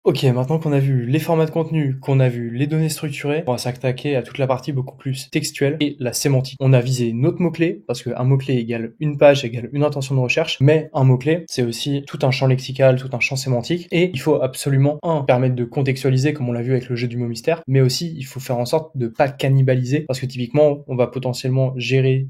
Ok, maintenant qu'on a vu les formats de contenu, qu'on a vu les données structurées, on va s'attaquer à toute la partie beaucoup plus textuelle et la sémantique. On a visé notre mot-clé, parce qu'un mot-clé égale une page, égale une intention de recherche, mais un mot-clé, c'est aussi tout un champ lexical, tout un champ sémantique, et il faut absolument, permettre de contextualiser, comme on l'a vu avec le jeu du mot mystère, mais aussi, il faut faire en sorte de pas cannibaliser, parce que typiquement, on va potentiellement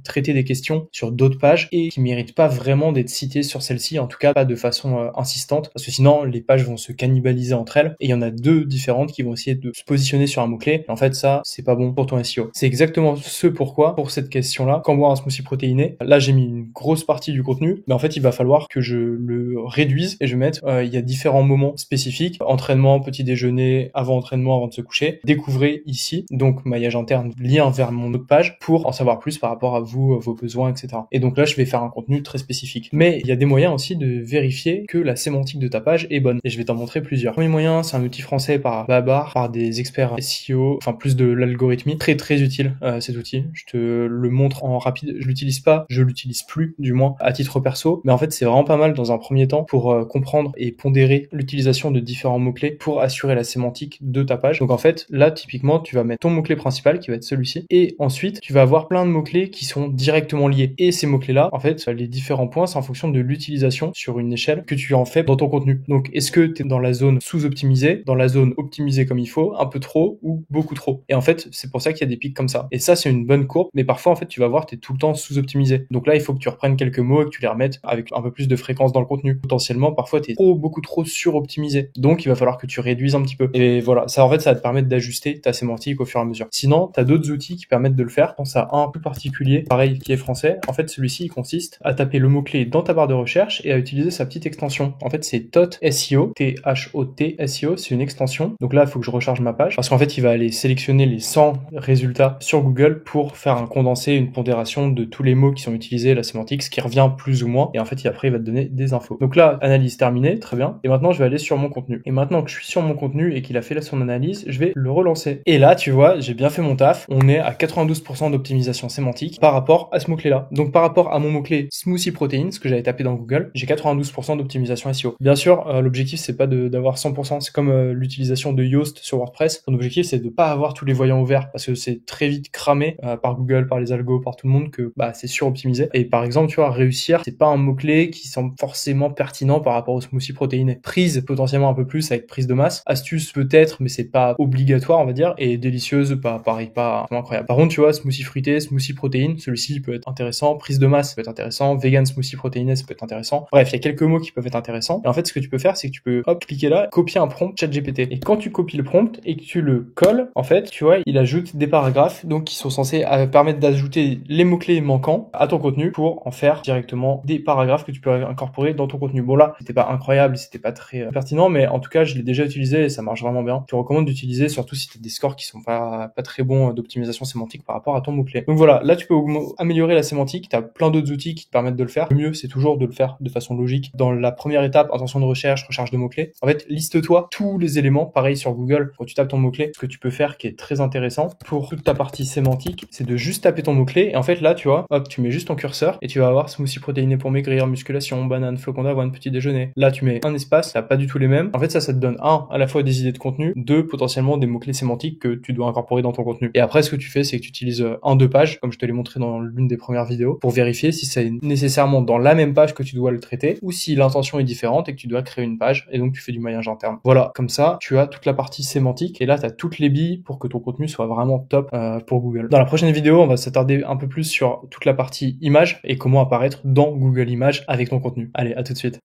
traiter des questions sur d'autres pages, et qui méritent pas vraiment d'être citées sur celle-ci, en tout cas pas de façon insistante, parce que sinon, les pages vont se cannibaliser entre elles, et il y en a deux différentes qui vont essayer de se positionner sur un mot-clé. Et en fait, ça, c'est pas bon pour ton SEO. C'est exactement ce pourquoi, pour cette question-là, quand boire un smoothie protéiné, là, j'ai mis une grosse partie du contenu, mais en fait, il va falloir que je le réduise et je mette, il y a différents moments spécifiques, entraînement, petit déjeuner, avant entraînement, avant de se coucher. Découvrez ici, donc, maillage interne, lien vers mon autre page pour en savoir plus par rapport à vous, vos besoins, etc. Et donc là, je vais faire un contenu très spécifique. Mais il y a des moyens aussi de vérifier que la sémantique de ta page est bonne. Et je vais t'en montrer plusieurs. Premier moyen, c'est un outil français par Babar, par des experts SEO, enfin plus de l'algorithmie. Très très utile cet outil. Je te le montre en rapide. Je l'utilise pas, je l'utilise plus du moins à titre perso. Mais en fait, c'est vraiment pas mal dans un premier temps pour comprendre et pondérer l'utilisation de différents mots-clés pour assurer la sémantique de ta page. Donc en fait, là typiquement, tu vas mettre ton mot-clé principal qui va être celui-ci. Et ensuite, tu vas avoir plein de mots-clés qui sont directement liés. Et ces mots-clés-là, en fait, les différents points, c'est en fonction de l'utilisation sur une échelle que tu en fais dans ton contenu. Donc est-ce que tu es dans la zone sous-optimisée, dans la zone optimisée comme il faut, un peu trop ou beaucoup trop. Et en fait, c'est pour ça qu'il y a des pics comme ça. Et ça, c'est une bonne courbe, mais parfois, en fait, tu vas voir, tu es tout le temps sous-optimisé. Donc là, il faut que tu reprennes quelques mots et que tu les remettes avec un peu plus de fréquence dans le contenu. Potentiellement, parfois, tu es beaucoup trop sur-optimisé. Donc, il va falloir que tu réduises un petit peu. Et voilà, ça, en fait, ça va te permettre d'ajuster ta sémantique au fur et à mesure. Sinon, tu as d'autres outils qui permettent de le faire. Je pense à un plus particulier, pareil, qui est français. En fait, celui-ci, il consiste à taper le mot-clé dans ta barre de recherche et à utiliser sa petite extension. En fait, c'est TOT SEO, T-H-O-T SEO, c'est une extension. Donc là, il faut que je recharge ma page parce qu'en fait, il va aller sélectionner les 100 résultats sur Google pour faire un condensé, une pondération de tous les mots qui sont utilisés, la sémantique, ce qui revient plus ou moins. Et en fait, après, il va te donner des infos. Donc là, analyse terminée, très bien. Et maintenant, je vais aller sur mon contenu. Et maintenant que je suis sur mon contenu et qu'il a fait son analyse, je vais le relancer. Et là, tu vois, j'ai bien fait mon taf. On est à 92% d'optimisation sémantique par rapport à ce mot-clé-là. Donc par rapport à mon mot-clé smoothie protéines, ce que j'avais tapé dans Google, j'ai 92% d'optimisation SEO. Bien sûr, l'objectif, c'est pas d'avoir 100%. C'est comme l'utilisation de Yoast sur WordPress. Ton objectif, c'est de pas avoir tous les voyants ouverts parce que c'est très vite cramé par Google, par les algos, par tout le monde que c'est suroptimisé. Et par exemple, tu vois, réussir, c'est pas un mot-clé qui semble forcément pertinent par rapport au smoothie protéiné. Prise, potentiellement un peu plus avec prise de masse. Astuce peut-être, mais c'est pas obligatoire, on va dire. Et délicieuse, pareil, pas incroyable. Par contre, tu vois, smoothie fruité, smoothie protéine, celui-ci peut être intéressant. Prise de masse peut être intéressant. Vegan smoothie protéiné, ça peut être intéressant. Bref, il y a quelques mots qui peuvent être intéressants. Et en fait, ce que tu peux faire, c'est que tu peux, cliquer là, copier un prompt ChatGPT. Et quand tu copies le prompt et que tu le colles, en fait, tu vois, il ajoute des paragraphes, donc qui sont censés permettre d'ajouter les mots-clés manquants à ton contenu pour en faire directement des paragraphes que tu peux incorporer dans ton contenu. Bon là, c'était pas incroyable, c'était pas très pertinent, mais en tout cas, je l'ai déjà utilisé et ça marche vraiment bien. Je te recommande d'utiliser, surtout si tu as des scores qui sont pas très bons d'optimisation sémantique par rapport à ton mot-clé. Donc voilà, là, tu peux améliorer la sémantique. Tu as plein d'autres outils qui te permettent de le faire. Le mieux, c'est toujours de le faire de façon logique. Dans la première étape, intention de recherche de mots-clés. En fait, liste-toi tous les éléments. Pareil sur Google, quand tu tapes ton mot-clé, ce que tu peux faire qui est très intéressant pour toute ta partie sémantique, c'est de juste taper ton mot-clé. Et en fait, là, tu vois, tu mets juste ton curseur et tu vas avoir smoothie protéiné pour maigrir, musculation, banane, flocon d'avoine, petit déjeuner. Là, tu mets un espace, t'as pas du tout les mêmes. En fait, ça te donne à la fois des idées de contenu, deux, potentiellement des mots-clés sémantiques que tu dois incorporer dans ton contenu. Et après, ce que tu fais, c'est que tu utilises deux pages, comme je te l'ai montré dans l'une des premières vidéos, pour vérifier si c'est nécessairement dans la même page que tu dois le traiter ou si l'intention est différente et que tu dois créer une page et donc tu fais du maillage interne. Voilà, comme ça, tu as toute la partie sémantique et là, tu as toutes les billes pour que ton contenu soit vraiment top pour Google. Dans la prochaine vidéo, on va s'attarder un peu plus sur toute la partie image et comment apparaître dans Google Images avec ton contenu. Allez, à tout de suite.